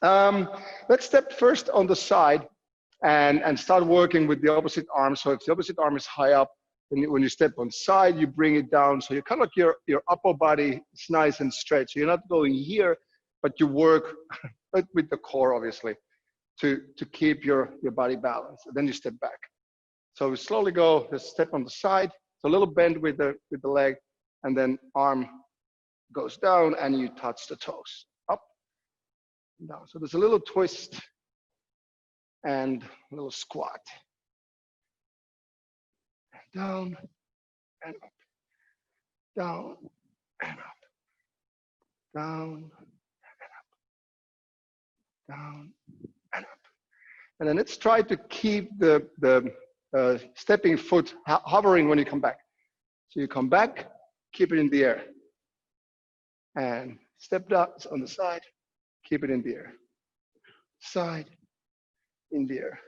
Um, let's step first on the side and start working with the opposite arm. So if the opposite arm is high up, when you step on side, you bring it down. So you kind of like your upper body is nice and straight. So you're not going here, but you work with the core, obviously, to keep your body balanced. And then you step back. So we slowly go, just step on the side. So a little bend with the leg, and then arm goes down and you touch the toes. Up and down. So there's a little twist and a little squat. And down and up. Down and up. Down and up. Down and up. And then let's try to keep the stepping foot hovering when you come back. So you come back, keep it in the air. And step down on the side, keep it in the air. Side, in the air.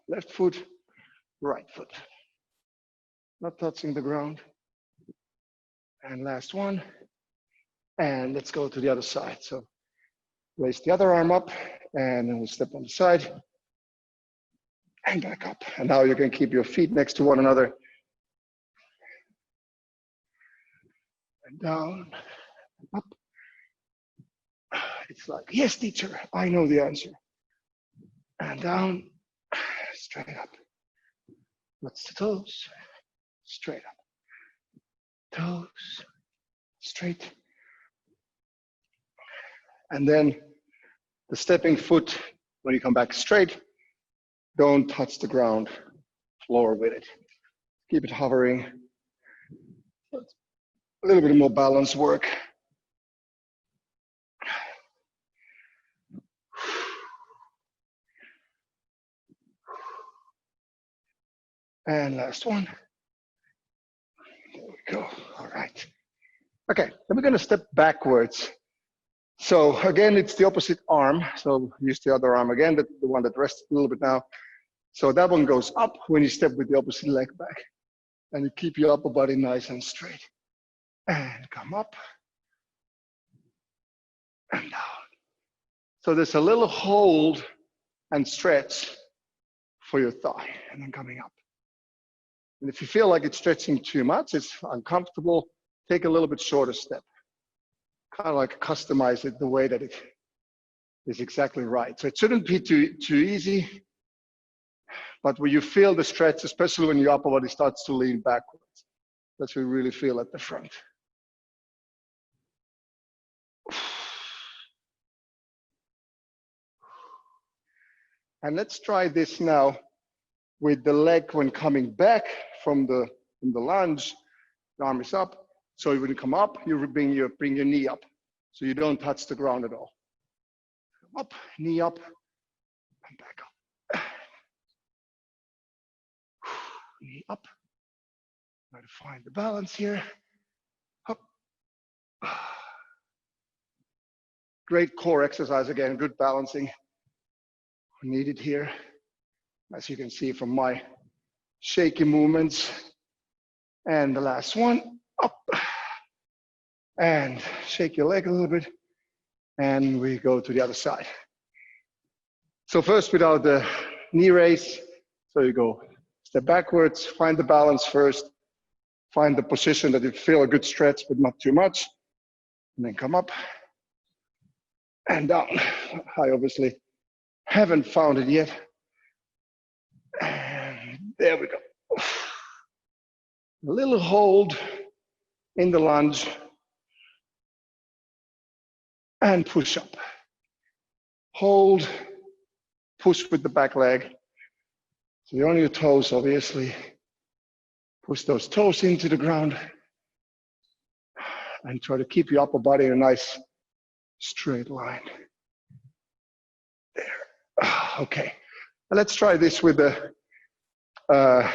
Left foot, right foot. Not touching the ground. And last one. And let's go to the other side. So raise the other arm up, and then we'll step on the side. And back up. And now you can keep your feet next to one another. And down, up. It's like, yes, teacher, I know the answer. And down, straight up. What's the toes? Straight up. Toes, straight. And then the stepping foot, when you come back straight, don't touch the ground floor with it. Keep it hovering. A little bit more balance work. And last one. There we go. All right. Okay, then we're going to step backwards. So again, it's the opposite arm. So use the other arm again, the one that rests a little bit now. So that one goes up when you step with the opposite leg back. And you keep your upper body nice and straight. And come up. And down. So there's a little hold and stretch for your thigh, and then coming up. And if you feel like it's stretching too much, it's uncomfortable, take a little bit shorter step. Kind of like customize it the way that it is exactly right. So it shouldn't be too easy, but when you feel the stretch, especially when your upper body starts to lean backwards, that's what you really feel at the front. And let's try this now with the leg when coming back from the lunge. The arm is up. So when you come up, you bring your knee up. So you don't touch the ground at all. Up, knee up, and back up. Knee up. Try to find the balance here. Up. Great core exercise again, good balancing. Needed here, as you can see from my shaky movements. And the last one, up. And shake your leg a little bit. And we go to the other side. So first without the knee raise. So you go step backwards, find the balance first. Find the position that you feel a good stretch, but not too much. And then come up and down. I obviously haven't found it yet. And there we go. A little hold in the lunge and push up. Hold, push with the back leg. So you're on your toes, obviously. Push those toes into the ground and try to keep your upper body in a nice straight line. There. Okay, let's try this with the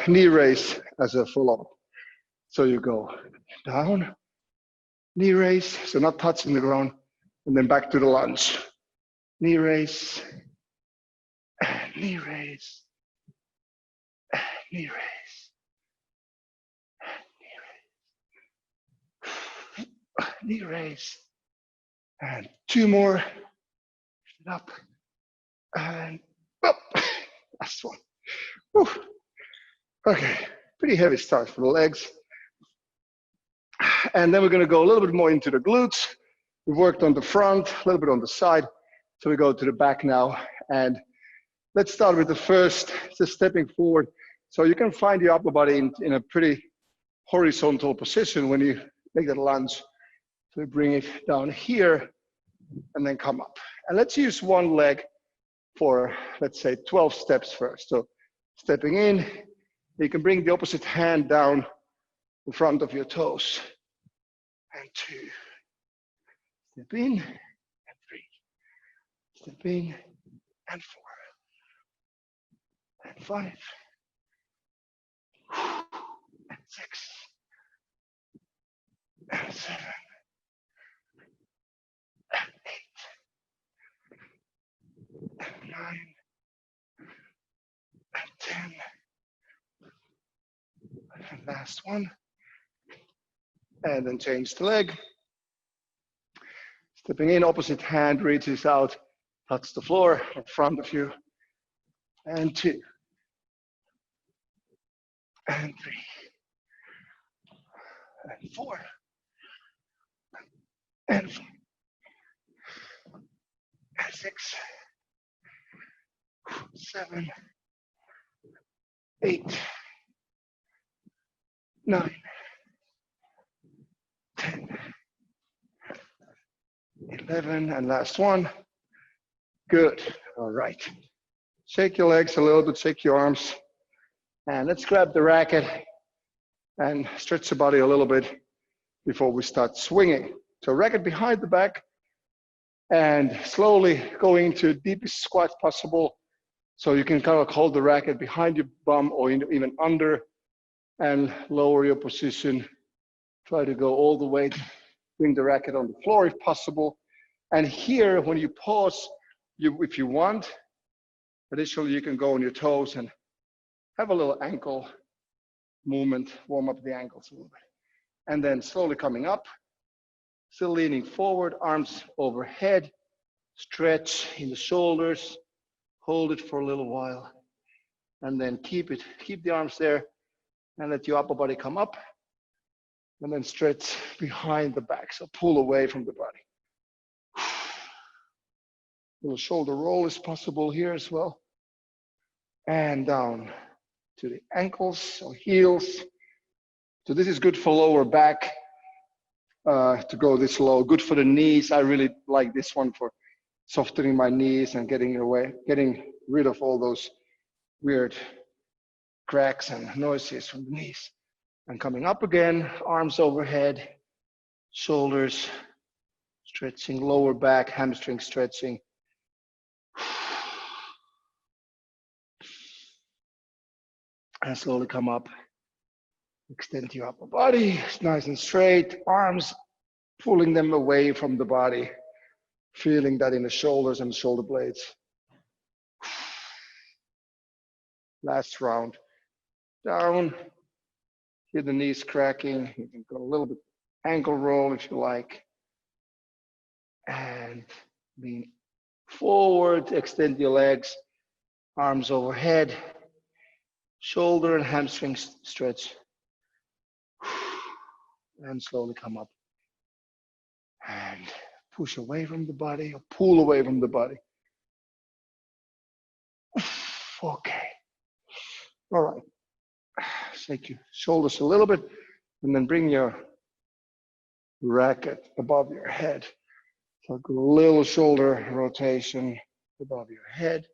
knee raise as a follow-up. So you go down, knee raise, so not touching the ground, and then back to the lunge. Knee raise, and knee raise, and knee raise, and knee raise, knee raise, And 2 more. Lift it up. And up. Last one. Whew. Okay, pretty heavy start for the legs. And then we're going to go a little bit more into the glutes. We've worked on the front, a little bit on the side. So we go to the back now. And let's start with the first, just stepping forward. So you can find your upper body in a pretty horizontal position when you make that lunge. So we bring it down here and then come up. And let's use one leg for, let's say, 12 steps first. So stepping in, you can bring the opposite hand down in front of your toes. And 2. Step in, and 3. Step in, and 4. And 5. And 6. And 7. And 8. And 9. And 10. And last one. And then change the leg. Stepping in, opposite hand reaches out, touch the floor in front of you. And 2. And 3. And 4. And 5. And 6. 7. 8. 9. 10. 11, and last one. Good. All right. Shake your legs a little bit, shake your arms. And let's grab the racket and stretch the body a little bit before we start swinging. So racket behind the back and slowly going to the deepest squat possible. So you can kind of hold the racket behind your bum or even under and lower your position. Try to go all the way to bring the racket on the floor if possible. And here, when you pause, if you want, additionally, you can go on your toes and have a little ankle movement, warm up the ankles a little bit. And then slowly coming up, still leaning forward, arms overhead, stretch in the shoulders, hold it for a little while, and then keep the arms there, and let your upper body come up, and then stretch behind the back, so pull away from the body. Little shoulder roll is possible here as well. And down to the ankles or heels. So this is good for lower back, to go this low. Good for the knees. I really like this one for softening my knees and getting rid of all those weird cracks and noises from the knees. And coming up again, arms overhead, shoulders stretching, lower back, hamstring stretching. And slowly come up. Extend your upper body, it's nice and straight. Arms, pulling them away from the body. Feeling that in the shoulders and shoulder blades. Last round. Down. Hear the knees cracking. You can go a little bit ankle roll if you like. And lean forward, extend your legs. Arms overhead. Shoulder and hamstring stretch. And slowly come up. And push away from the body or pull away from the body. Okay. All right. Shake your shoulders a little bit and then bring your racket above your head. So a little shoulder rotation above your head.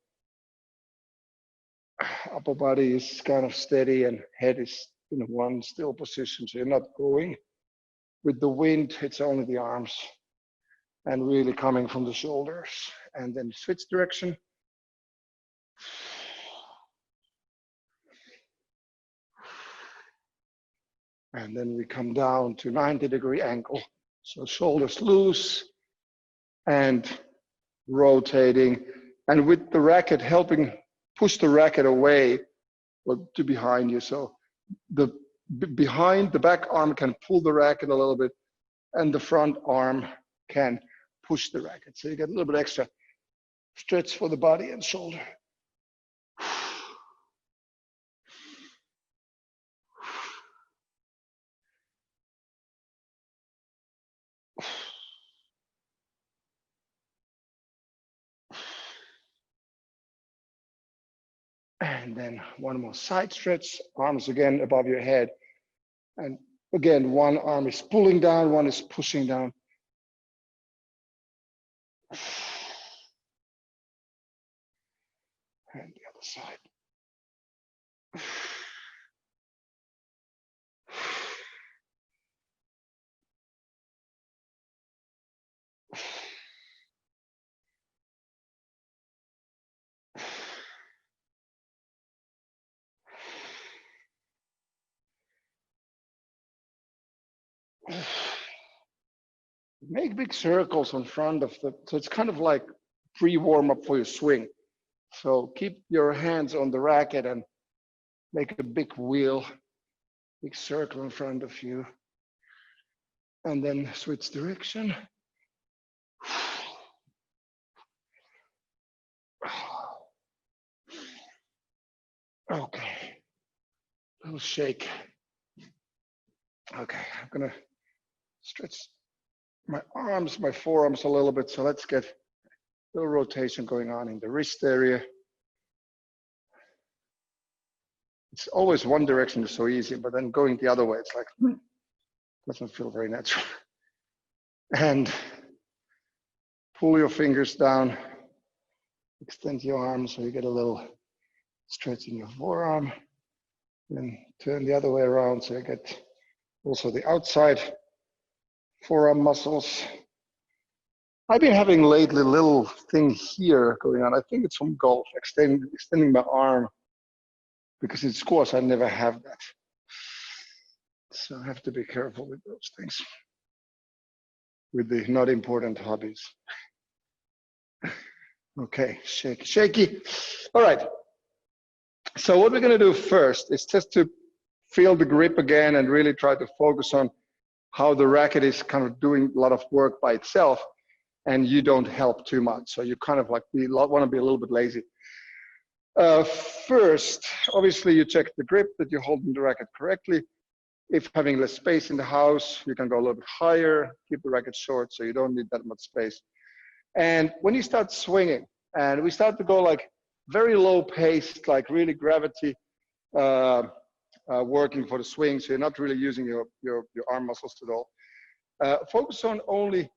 Upper body is kind of steady and head is in one still position. So you're not going with the wind, it's only the arms and really coming from the shoulders. And then switch direction. And then we come down to 90-degree angle. So shoulders loose and rotating. And with the racket helping push the racket away or to behind you. So the back arm can pull the racket a little bit and the front arm can push the racket. So you get a little bit extra stretch for the body and shoulder. And then one more side stretch, arms again above your head. And again, one arm is pulling down, one is pushing down. And the other side. Make big circles in front of the, so it's kind of like pre-warm up for your swing. So keep your hands on the racket and make a big wheel, big circle in front of you. And then switch direction. Okay, little shake. Okay, I'm gonna stretch my arms, my forearms a little bit. So let's get a little rotation going on in the wrist area. It's always one direction is so easy, but then going the other way, it's like, doesn't feel very natural. And pull your fingers down, extend your arms so you get a little stretch in your forearm. Then turn the other way around so you get also the outside forearm muscles. I've been having lately a little thing here going on. I think it's from golf, extending my arm, because in squash I never have that. So I have to be careful with those things, with the not important hobbies. Okay, shaky. All right. So what we're going to do first is just to feel the grip again and really try to focus on how the racket is kind of doing a lot of work by itself, and you don't help too much. So you kind of like want to be a little bit lazy. First, obviously you check the grip, that you're holding the racket correctly. If having less space in the house, you can go a little bit higher, keep the racket short so you don't need that much space. And when you start swinging, and we start to go like very low paced, like really gravity working for the swing, so you're not really using your arm muscles at all. Focus on only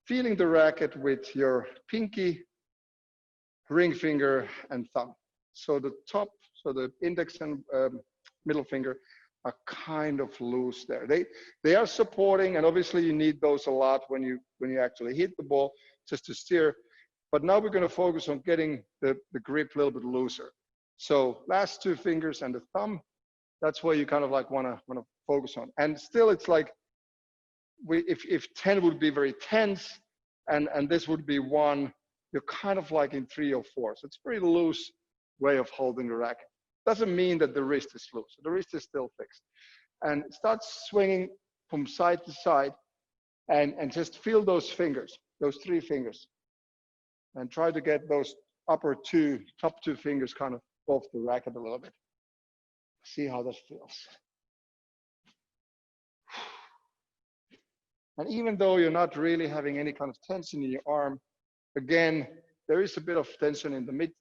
feeling the racket with your pinky, ring finger, and thumb. So the top, so the index and middle finger are kind of loose there. They are supporting, and obviously you need those a lot when you actually hit the ball, just to steer. But now we're going to focus on getting the grip a little bit looser. So last two fingers and the thumb, that's where you kind of like want to focus on. And still, it's like if 10 would be very tense, and this would be 1, you're kind of like in 3 or 4. So it's a very loose way of holding the racket. Doesn't mean that the wrist is loose. The wrist is still fixed. And start swinging from side to side, and just feel those fingers, those 3 fingers. And try to get those top 2 fingers kind of off the racket a little bit. See how that feels. And even though you're not really having any kind of tension in your arm, again, there is a bit of tension in the mid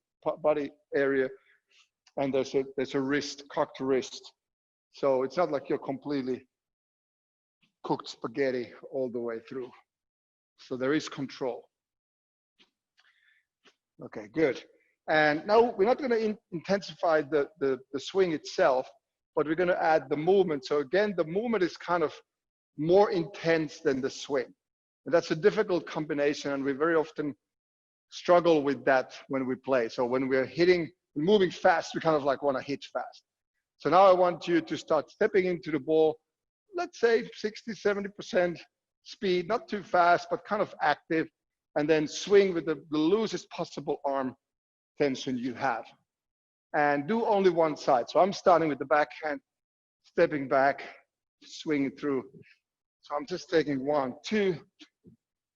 body area, and there's a wrist, cocked wrist. So it's not like you're completely cooked spaghetti all the way through. So there is control. Okay, good. And now we're not going to intensify the swing itself, but we're going to add the movement. So again, the movement is kind of more intense than the swing. And that's a difficult combination, and we very often struggle with that when we play. So when we're moving fast, we kind of like want to hit fast. So now I want you to start stepping into the ball, let's say 60, 70% speed, not too fast, but kind of active, and then swing with the loosest possible arm tension you have. And do only one side. So I'm starting with the backhand, stepping back, swinging through. So I'm just taking 1, 2,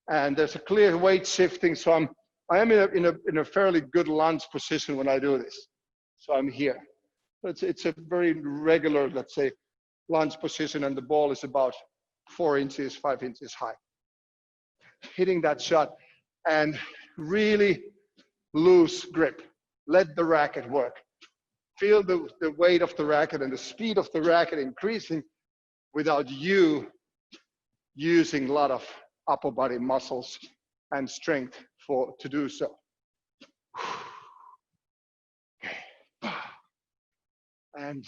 And there's a clear weight shifting. So I am in a fairly good lunge position when I do this. So I'm here. It's a very regular, let's say, lunge position, and the ball is about 4 inches, 5 inches high. Hitting that shot and really loose grip. Let the racket work. Feel the weight of the racket and the speed of the racket increasing without you using a lot of upper body muscles and strength to do so. And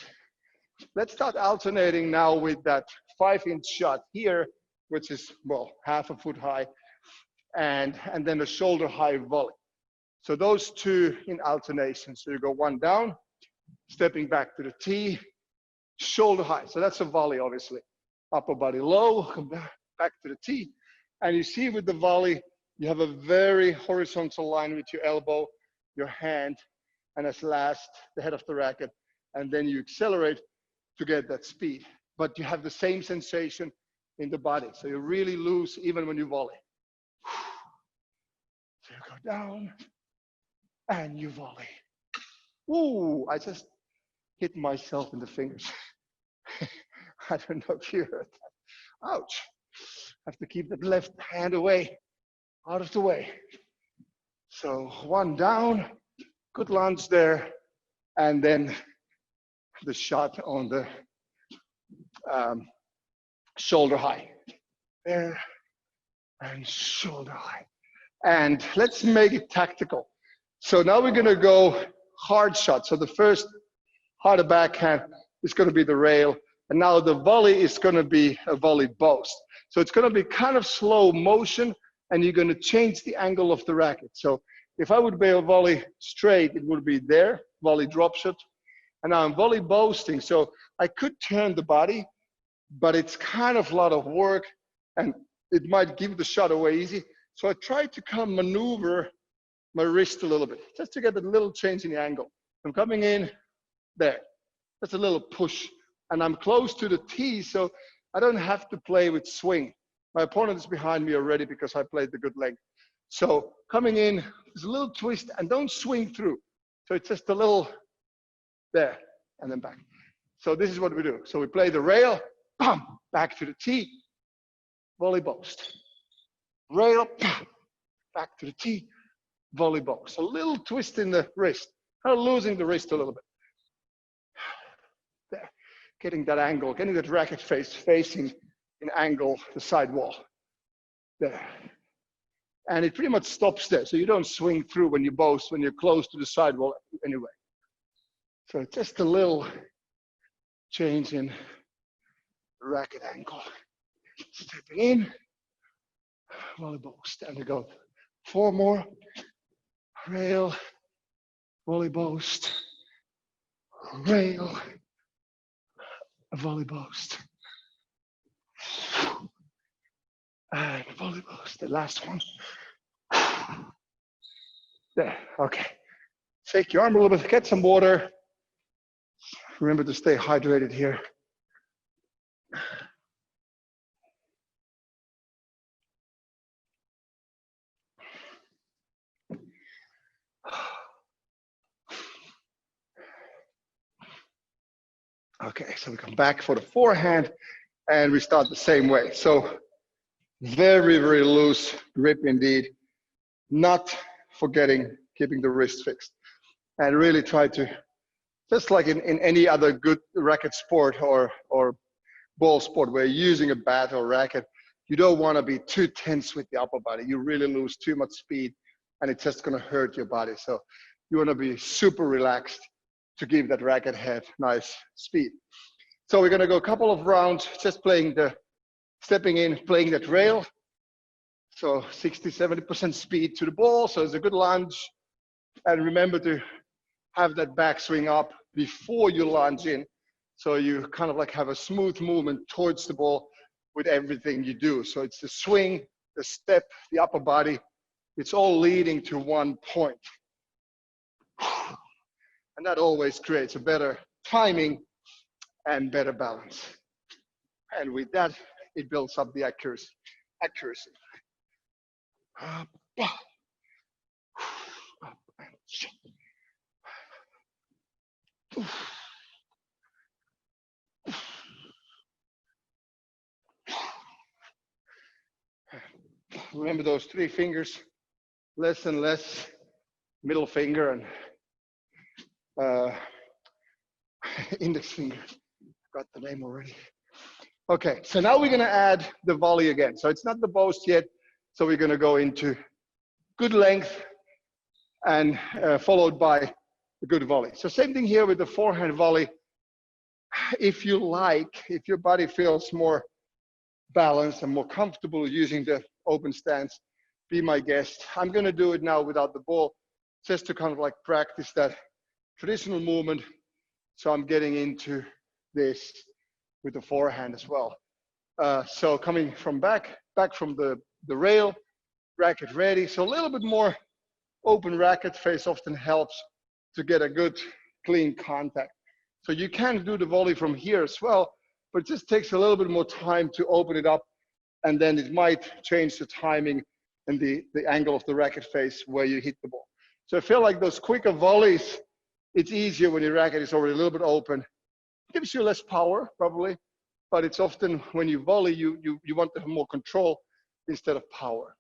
let's start alternating now with that 5-inch shot here, which is, well, half a foot high, and then a shoulder high volley. So those two in alternation. So you go one down, stepping back to the tee, shoulder high. So that's a volley, obviously. Upper body low, come back to the tee. And you see with the volley, you have a very horizontal line with your elbow, your hand, and as last, the head of the racket. And then you accelerate to get that speed. But you have the same sensation in the body. So you really lose even when you volley. So you go down and you volley. Ooh, I just hit myself in the fingers. I don't know if you heard that. Ouch. I have to keep that left hand away, out of the way. So one down, good lunge there, and then the shot on the shoulder high. There, and shoulder high. And let's make it tactical. So now we're gonna go hard shot. So the first harder backhand is gonna be the rail, and now the volley is gonna be a volley boast. So it's gonna be kind of slow motion, and you're gonna change the angle of the racket. So if I would be a volley straight, it would be there, volley drop shot. And now I'm volley boasting. So I could turn the body, but it's kind of a lot of work, and it might give the shot away easy. So I try to kind of maneuver my wrist a little bit, just to get a little change in the angle. I'm coming in there. That's a little push. And I'm close to the tee, so I don't have to play with swing. My opponent is behind me already because I played the good length. So coming in, there's a little twist, and don't swing through. So it's just a little there, and then back. So this is what we do. So we play the rail, bam, back to the tee, volley boast. Rail, bam, back to the tee, volley boast. A little twist in the wrist, kind of losing the wrist a little bit. There, getting that angle, getting that racket face facing an angle, the side wall. There. And it pretty much stops there. So you don't swing through when you boast, when you're close to the side wall anyway. So just a little change in racket angle. Stepping in, volley boast, and we go 4 more. Rail, volley boast, rail, volley boast, and volley boast. The last one. There, okay. Shake your arm a little bit, get some water. Remember to stay hydrated here. Okay, so we come back for the forehand and we start the same way. So very, very loose grip indeed. Not forgetting keeping the wrist fixed. And really try to, just like in any other good racket sport or ball sport where you're using a bat or racket, you don't want to be too tense with the upper body. You really lose too much speed and it's just going to hurt your body. So you want to be super relaxed to give that racket head nice speed. So we're going to go a couple of rounds just playing stepping in, playing that rail. So 60–70% speed to the ball. So it's a good lunge. And remember to have that backswing up before you lunge in. So you kind of like have a smooth movement towards the ball with everything you do. So it's the swing, the step, the upper body. It's all leading to one point. And that always creates a better timing and better balance. And with that, it builds up the accuracy. Up, up, and shut. Remember those 3 fingers, less and less, middle finger and index finger. Got the name already. Okay, so now we're gonna add the volley again. So it's not the boast yet. So we're gonna go into good length and followed by a good volley. So same thing here with the forehand volley. If you like, if your body feels more balanced and more comfortable using the open stance, be my guest. I'm gonna do it now without the ball, just to kind of like practice that traditional movement. So I'm getting into this with the forehand as well. So coming from back from the rail, racket ready. So a little bit more open racket face often helps to get a good clean contact. So you can do the volley from here as well, but it just takes a little bit more time to open it up, and then it might change the timing and the angle of the racket face where you hit the ball. So I feel like those quicker volleys, it's easier when your racket is already a little bit open. It gives you less power, probably, but it's often when you volley, you want to have more control instead of power,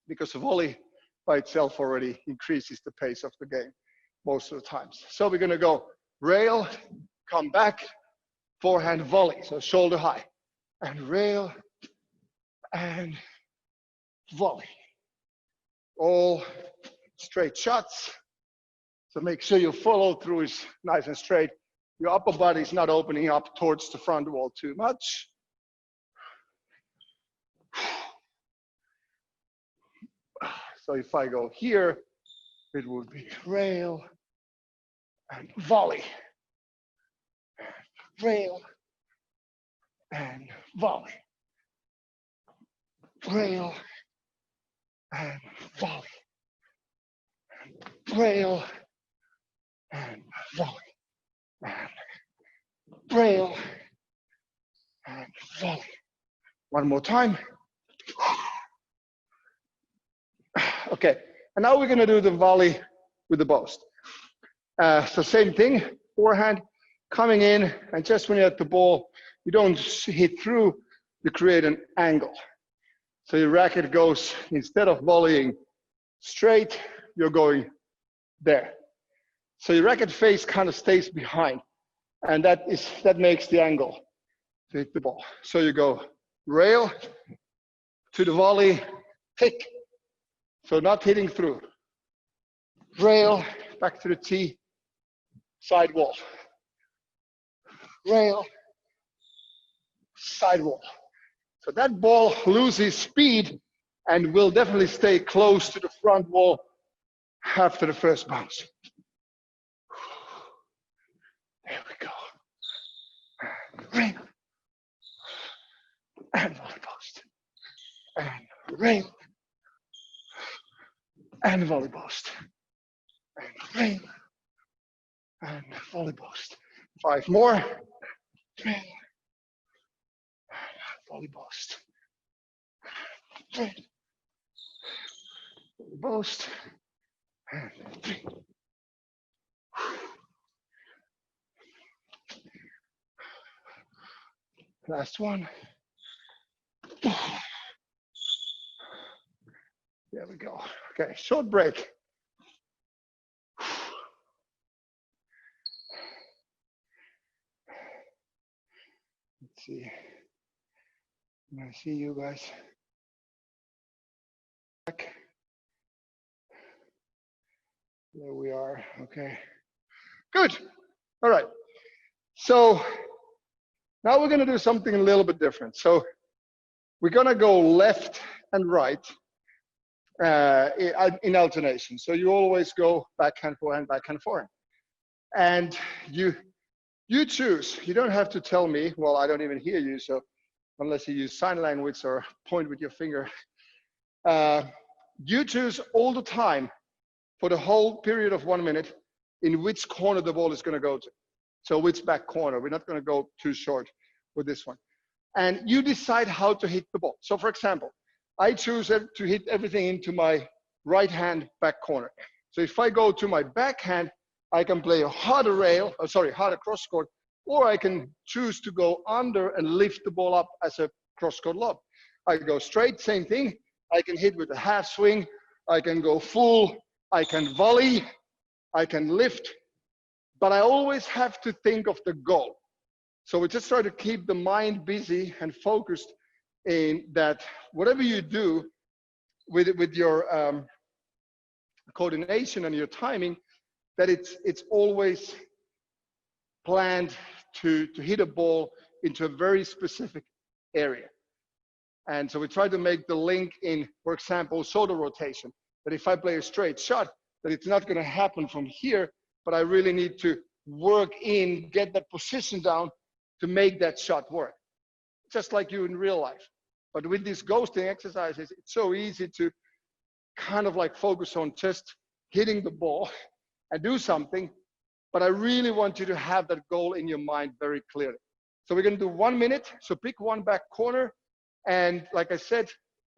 because a volley by itself already increases the pace of the game most of the times. So we're gonna go rail, come back, forehand volley, so shoulder high, and rail, and volley. All straight shots. So make sure your follow through is nice and straight. Your upper body is not opening up towards the front wall too much. So if I go here, it would be rail and volley. Rail and volley. Rail and volley. Rail and volley. And rail and volley. One more time. Okay, and now we're gonna do the volley with the boast. So same thing, forehand, coming in, and just when you're at the ball, you don't hit through, you create an angle. So your racket goes, instead of volleying straight, you're going there. So your racket face kind of stays behind, and that makes the angle to hit the ball. So you go rail to the volley, pick. So not hitting through. Rail, back to the tee, side wall. Rail, side wall. So that ball loses speed and will definitely stay close to the front wall after the first bounce. There we go. Rail. And volley post. And rail. And volley post. And rail. And volley post. 5 more. Rail. And volley post. Rail. Volley post. And 3. Last one. There we go. Okay, short break. Let's see. Can I see you guys? Back. There we are. Okay. Good. All right. So now we're going to do something a little bit different. So we're going to go left and right in alternation. So you always go backhand, forehand, backhand, forehand. And you choose. You don't have to tell me. Well, I don't even hear you. So unless you use sign language or point with your finger, you choose all the time for the whole period of 1 minute in which corner the ball is going to go to. So which back corner. We're not going to go too short with this one. And you decide how to hit the ball. So for example, I choose to hit everything into my right hand back corner. So if I go to my backhand, I can play a harder harder cross court, or I can choose to go under and lift the ball up as a cross court lob. I go straight, same thing. I can hit with a half swing. I can go full. I can volley. I can lift. But I always have to think of the goal. So we just try to keep the mind busy and focused in that whatever you do with your coordination and your timing, that it's always planned to hit a ball into a very specific area. And so we try to make the link in, for example, shoulder rotation, that if I play a straight shot, that it's not going to happen from here, but I really need to work in, get that position down to make that shot work. Just like you in real life. But with these ghosting exercises, it's so easy to kind of like focus on just hitting the ball and do something. But I really want you to have that goal in your mind very clearly. So we're going to do 1 minute. So pick one back corner. And like I said,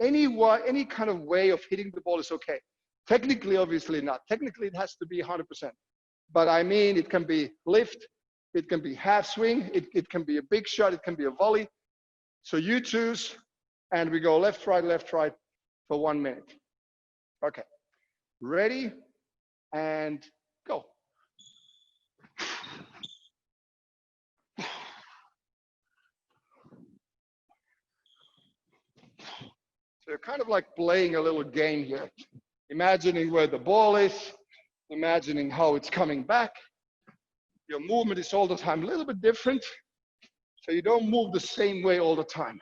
any kind of way of hitting the ball is okay. Technically, obviously not. Technically, it has to be 100%. But I mean, it can be lift, it can be half swing, it can be a big shot, it can be a volley. So you choose, and we go left, right for 1 minute. Okay, ready, and go. So you're kind of like playing a little game here, imagining where the ball is, imagining how it's coming back. Your movement is all the time a little bit different, so you don't move the same way all the time.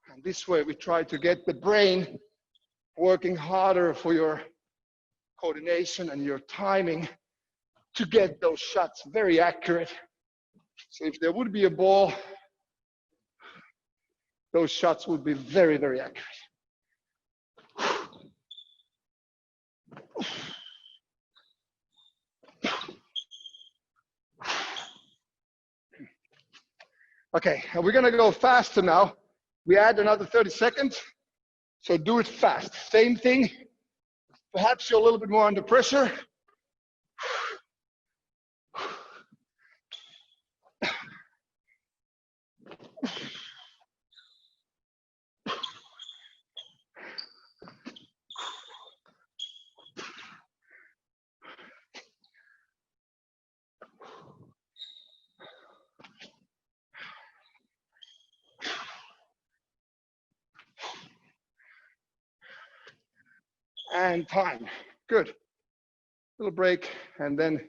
And this way we try to get the brain working harder for your coordination and your timing to get those shots very accurate. So if there would be a ball, those shots would be very, very accurate. Okay, and we're gonna go faster now. We add another 30 seconds, so do it fast. Same thing, perhaps you're a little bit more under pressure. And time, good. Little break, and then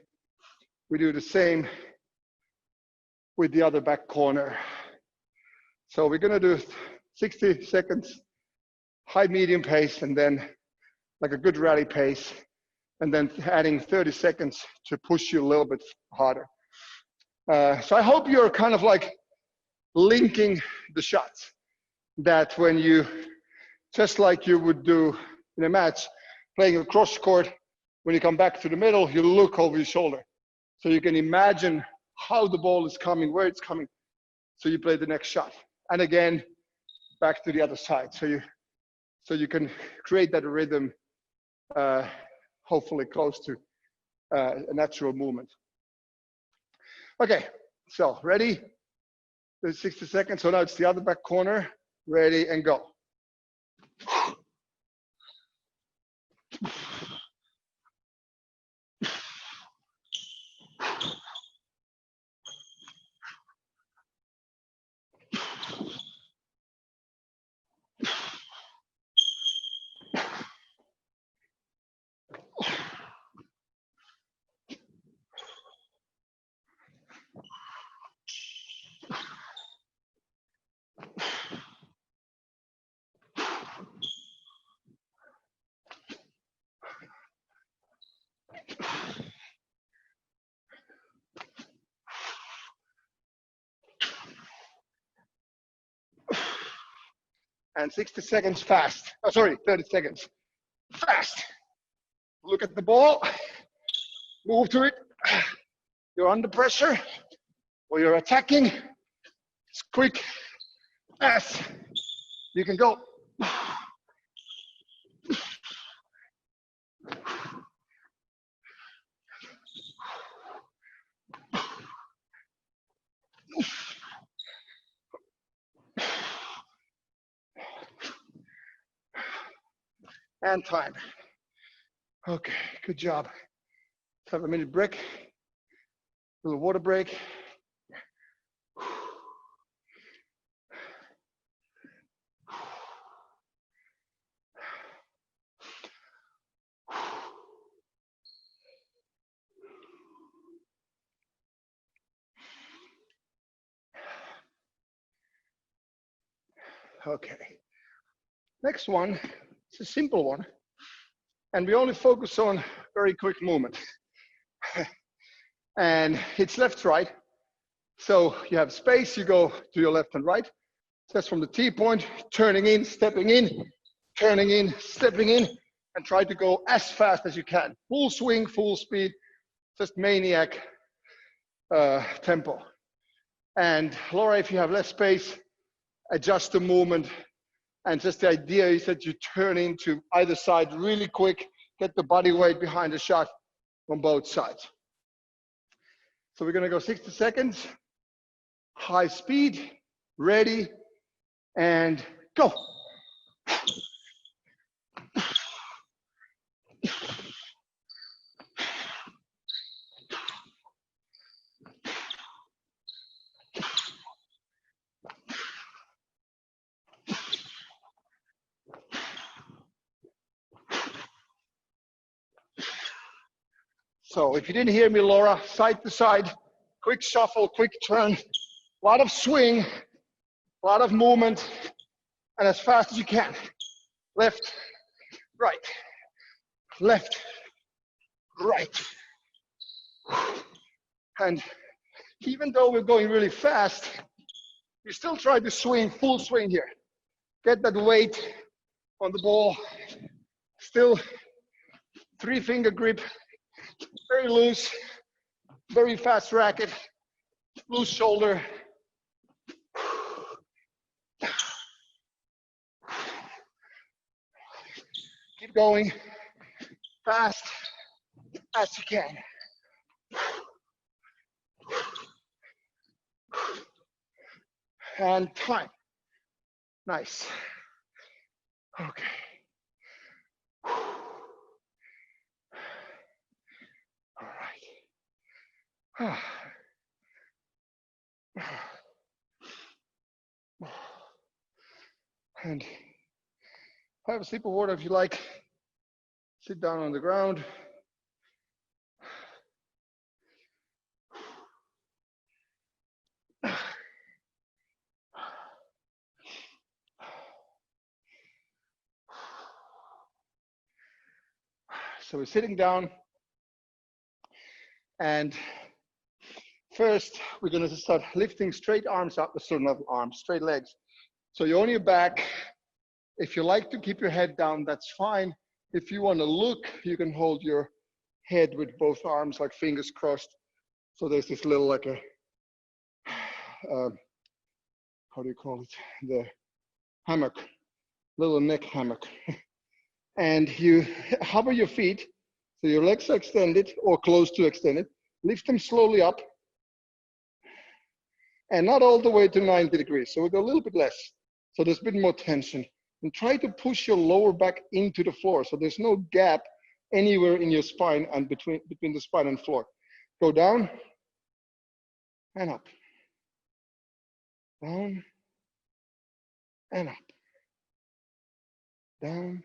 we do the same with the other back corner. So we're gonna do 60 seconds, high medium pace, and then like a good rally pace, and then adding 30 seconds to push you a little bit harder. So I hope you're kind of like linking the shots, that when you, just like you would do in a match, playing a cross court, when you come back to the middle, you look over your shoulder. So you can imagine how the ball is coming, where it's coming. So you play the next shot. And again, back to the other side. So you can create that rhythm, hopefully close to a natural movement. Okay, so ready? There's 60 seconds. So now it's the other back corner. Ready and go. And 60 seconds fast. Oh, sorry, 30 seconds. Fast. Look at the ball. Move to it. You're under pressure or you're attacking. It's quick as you can go. And time. Okay, good job. Let's have a minute break. A little water break. Okay. Next one, it's a simple one. And we only focus on very quick movement. And it's left, right. So you have space, you go to your left and right. Just from the T point, turning in, stepping in, turning in, stepping in, and try to go as fast as you can. Full swing, full speed, just maniac tempo. And Laura, if you have less space, adjust the movement. And just the idea is that you turn into either side really quick, get the body weight behind the shot on both sides. So we're gonna go 60 seconds, high speed, ready, and go. So if you didn't hear me, Laura, side to side, quick shuffle, quick turn, a lot of swing, a lot of movement, and as fast as you can. Left, right, left, right. And even though we're going really fast, you still try to swing, full swing here. Get that weight on the ball. Still 3-finger grip, very loose, very fast racket, loose shoulder. Keep going fast as you can. And time. Nice. Okay. All right. And have a sip of water if you like. Sit down on the ground. So we're sitting down, and first we're going to start lifting straight arms up, so not arms, straight legs. So you're on your back. If you like to keep your head down, that's fine. If you want to look, you can hold your head with both arms, like fingers crossed. So there's this little, like a, how do you call it? The hammock, little neck hammock. And you hover your feet, so your legs are extended or close to extended. Lift them slowly up, and not all the way to 90 degrees. So we go a little bit less. So there's a bit more tension. And try to push your lower back into the floor, so there's no gap anywhere in your spine and between the spine and floor. Go down and up. Down and up. Down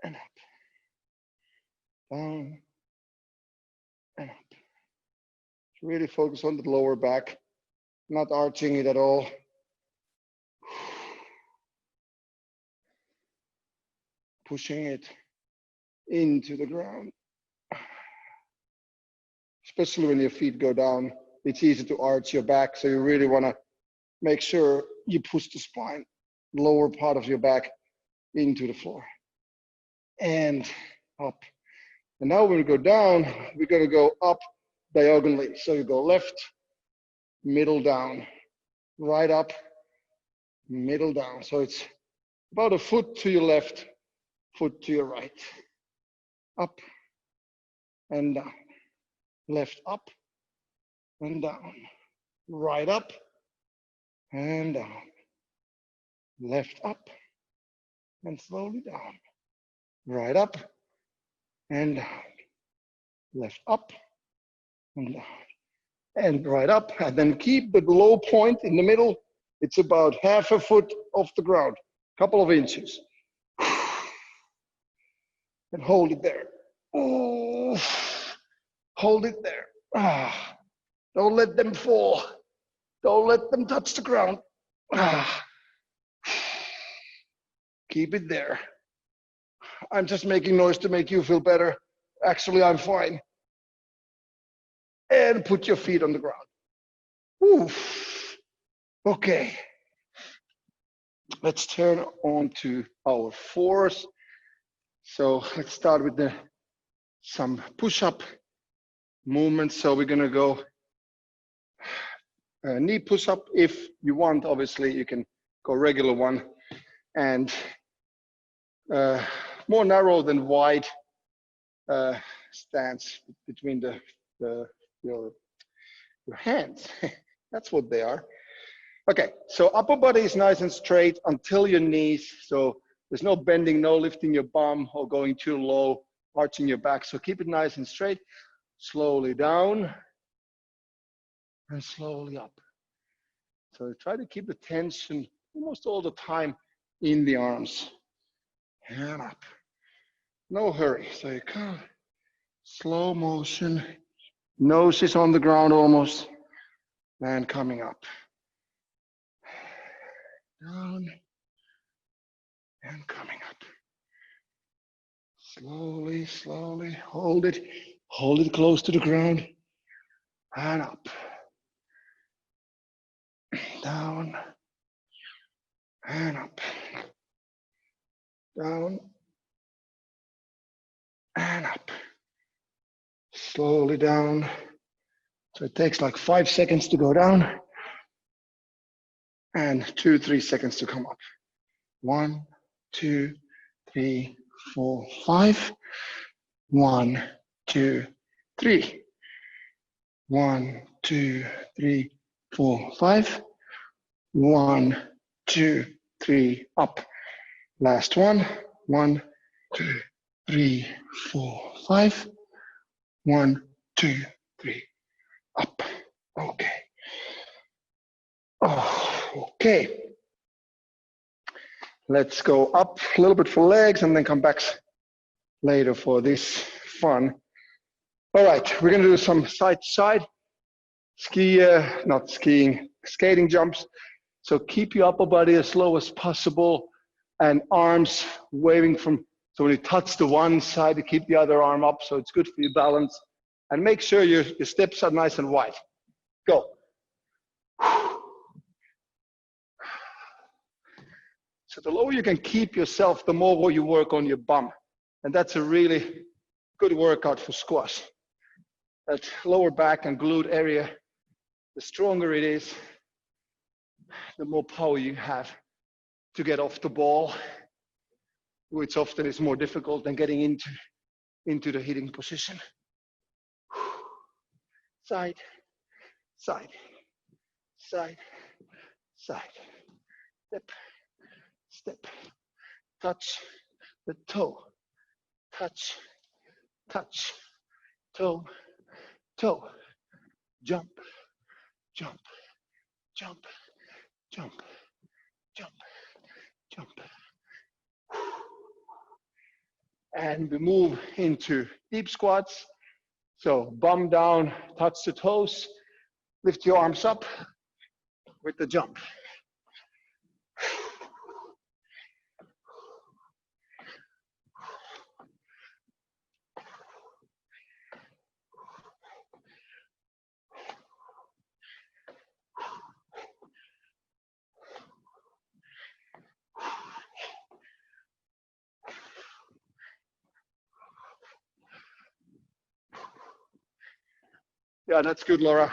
and up. Down and up. Really focus on the lower back, not arching it at all. Pushing it into the ground. Especially when your feet go down, it's easy to arch your back, so you really want to make sure you push the spine, lower part of your back, into the floor. And up. And now when we go down, we're going to go up diagonally. So you go left, middle down, right up, middle down. So it's about a foot to your left, foot to your right. Up and down. Left up and down. Right up and down. Left up and slowly down. Right up and down. Left up and down. And right up, and then keep the low point in the middle. It's about half a foot off the ground, couple of inches. And hold it there. Oh, hold it there. Ah, don't let them fall. Don't let them touch the ground. Ah, keep it there. I'm just making noise to make you feel better. Actually, I'm fine. And put your feet on the ground. Oof. Okay. Let's turn on to our fours. So let's start with some push-up movements. So we're gonna go knee push-up. If you want, obviously, you can go regular one. And more narrow than wide stance between your hands. That's what they are. Okay, so upper body is nice and straight until your knees. So there's no bending, no lifting your bum or going too low, arching your back. So keep it nice and straight. Slowly down and slowly up. So try to keep the tension almost all the time in the arms. And up. No hurry. So you come, slow motion. Nose is on the ground almost. And coming up. Down and coming up. Slowly, slowly, hold it close to the ground and up. Down and up. Down and up. Slowly down. So it takes like 5 seconds to go down and 2-3 seconds to come up. 1, 2, 3, 4, 5. 1, 2, 3. 1, 2, 3, 4, 5. 1, 2, 3, up. Last one. 1, 2, 3, 4, 5. 1, 2, 3, up. Okay. Oh, okay. Let's go up a little bit for legs and then come back later for this fun. All right, we're gonna do some side to side skating jumps. So keep your upper body as low as possible and arms waving from, so when you touch the one side, you keep the other arm up, so it's good for your balance. And make sure your steps are nice and wide. Go. So the lower you can keep yourself, the more you work on your bum. And that's a really good workout for squash. That lower back and glute area, the stronger it is, the more power you have to get off the ball, which often is more difficult than getting into the hitting position. Side, side, side, side. Step, step. Touch the toe. Touch, touch. Toe, toe. Jump, jump, jump, jump, jump, jump. And we move into deep squats. So bum down, touch the toes, lift your arms up with the jump. Yeah, that's good, Laura.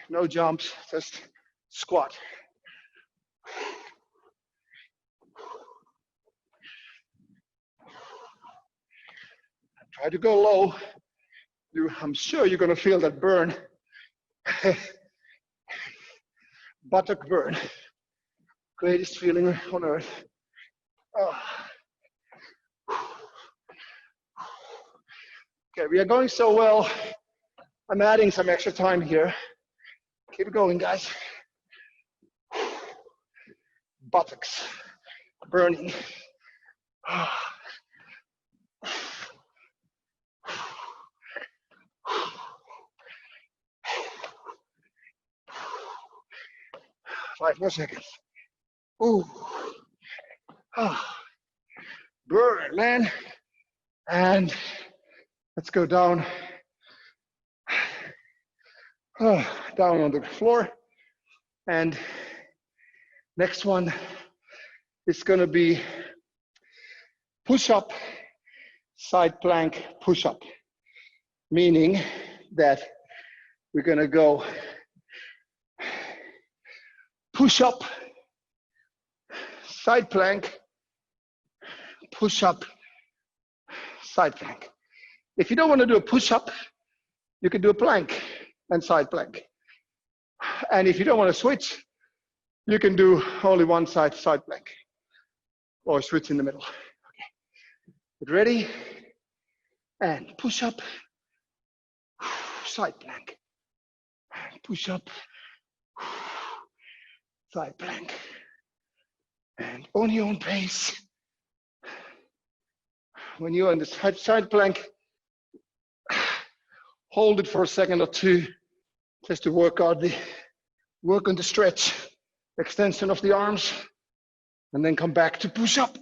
No jumps, just squat. Try to go low. I'm sure you're going to feel that burn. Buttock burn. Greatest feeling on earth. Oh. Okay, we are going so well. I'm adding some extra time here. Keep going, guys. Buttocks burning. Five more seconds. Ooh. Oh. Burn, man. And let's go down. Down on the floor. And next one is going to be push-up, side plank push-up. Meaning that we're going to go push-up, side plank, push-up, side plank. If you don't want to do a push-up, you can do a plank and side plank. And if you don't want to switch, you can do only one side plank or switch in the middle. Okay. Get ready and push up, side plank, push up, side plank, and on your own pace. When you're on the side plank, hold it for a second or two, just to work on the stretch, extension of the arms, and then come back to push up.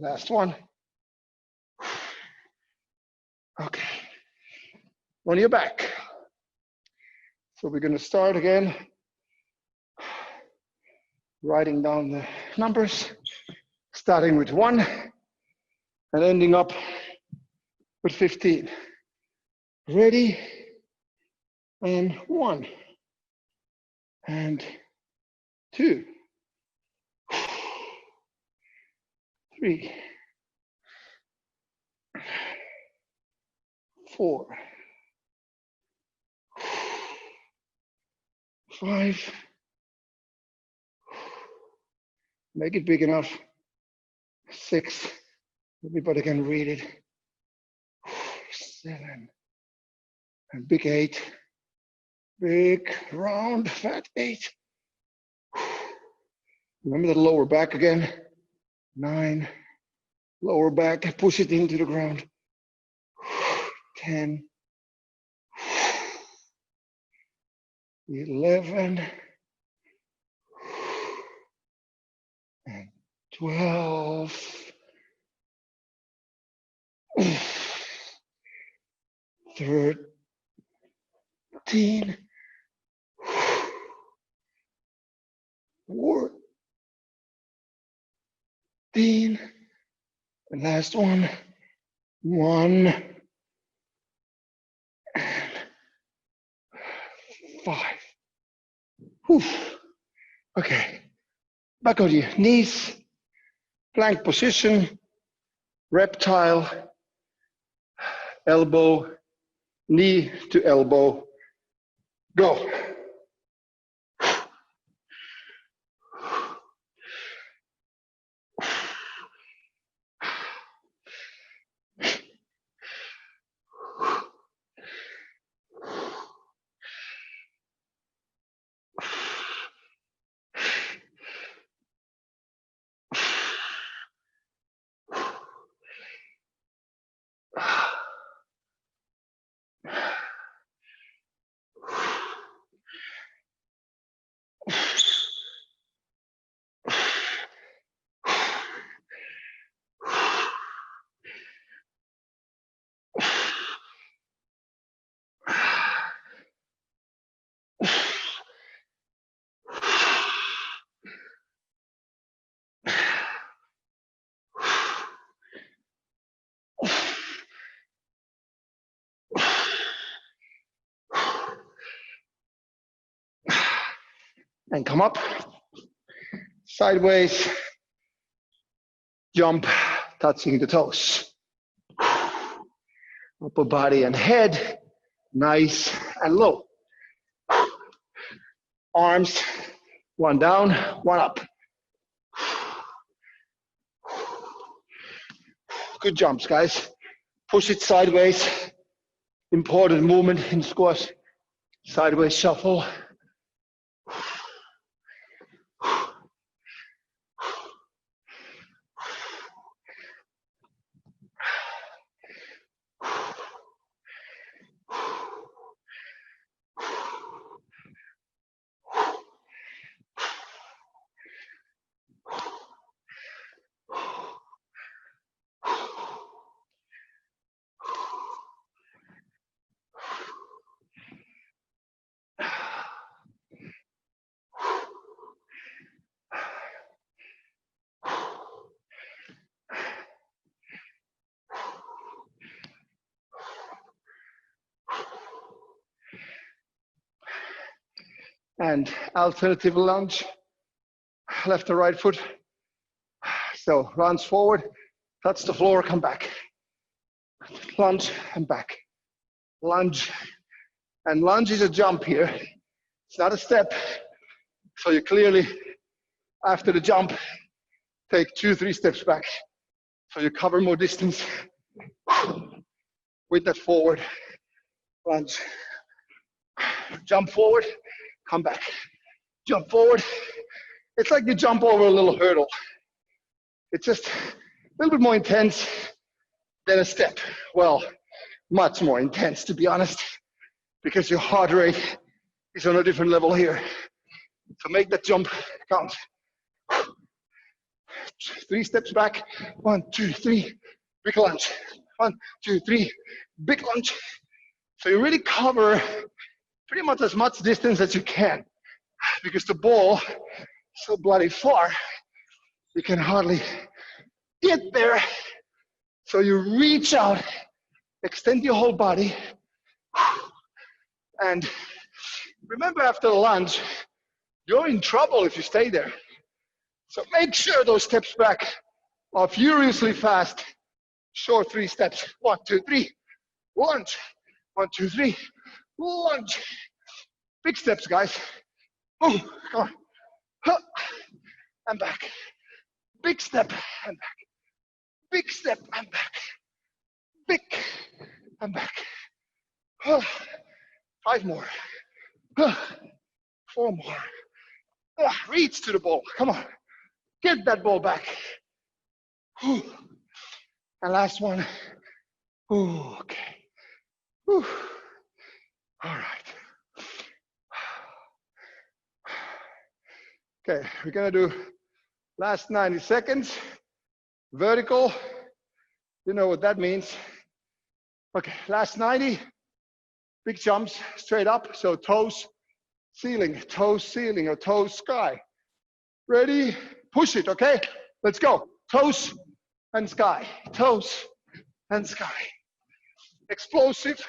Last one. Okay. On your back. So we're going to start again, writing down the numbers, starting with 1 and ending up with 15. Ready? And 1 and 2, 3, 4, 5. Make it big enough. 6. Everybody can read it. 7. And big 8. Big, round, fat 8. Remember the lower back again. 9. Lower back, push it into the ground. 10. 11. And 12. 13. 14. And last one. 1. And 5. Whew. Okay. Back on your knees. Plank position. Reptile. Elbow. Knee to elbow. Go. and come up. Sideways, jump, touching the toes. Upper body and head, nice and low. Arms, one down, one up. Good jumps, guys. Push it sideways. Important movement in squash. Sideways shuffle. And alternative lunge, left or right foot. So runs forward, touch the floor, come back. Lunge and back. Lunge. And lunge is a jump here. It's not a step. So you clearly, after the jump, take 2-3 steps back. So you cover more distance with that forward lunge. Jump forward, come back. Jump forward. It's like you jump over a little hurdle. It's just a little bit more intense than a step. Well, much more intense, to be honest, because your heart rate is on a different level here. So make that jump count. 3 steps back. 1, 2, 3. Big lunge. 1, 2, 3. Big lunge. So you really cover pretty much as much distance as you can, because the ball is so bloody far, you can hardly get there. So you reach out, extend your whole body, and remember, after the lunge, you're in trouble if you stay there. So make sure those steps back are furiously fast. Short 3 steps. 1, 2, 3. Lunge. 1, 2, 3. Lunge. Big steps, guys. Come on. And back. Big step and back. Big step and back. Big and back. 5 more. 4 more. Reach to the ball. Come on. Get that ball back. And last one. Okay. All right. Okay, we're gonna do last 90 seconds. Vertical. You know what that means. Okay, last 90. Big jumps straight up. So toes, ceiling, or toes, sky. Ready? Push it, okay? Let's go. Toes and sky. Toes and sky. Explosive,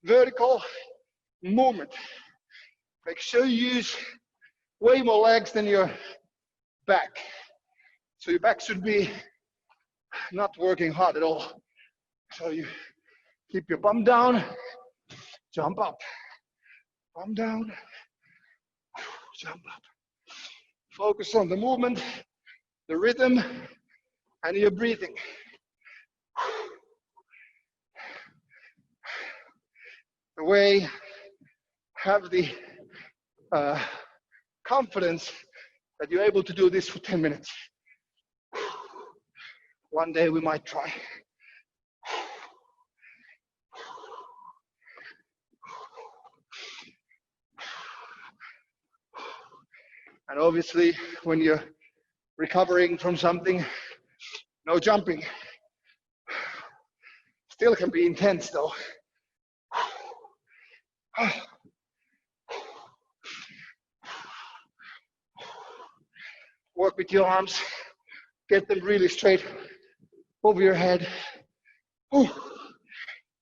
vertical movement. Make sure you use way more legs than your back. So your back should be not working hard at all. So you keep your bum down, jump up. Bum down, jump up. Focus on the movement, the rhythm, and your breathing. The way, have the confidence that you're able to do this for 10 minutes. One day we might try. And obviously, when you're recovering from something, no jumping. Still can be intense though. Work with your arms, get them really straight over your head.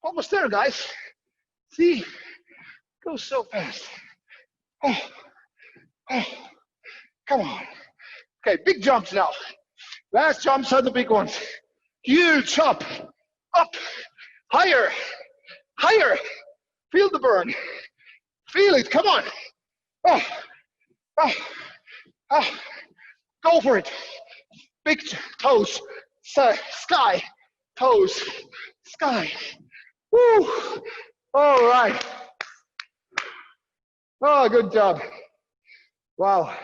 Almost there, guys. See, goes so fast. Oh, come on. Okay, big jumps now. Last jumps are the big ones. Huge up, up, higher, higher. Feel the burn. Feel it, come on. Oh, oh, oh. Go for it. Big toes, sky, toes, sky. Woo. All right. Oh, good job. Wow.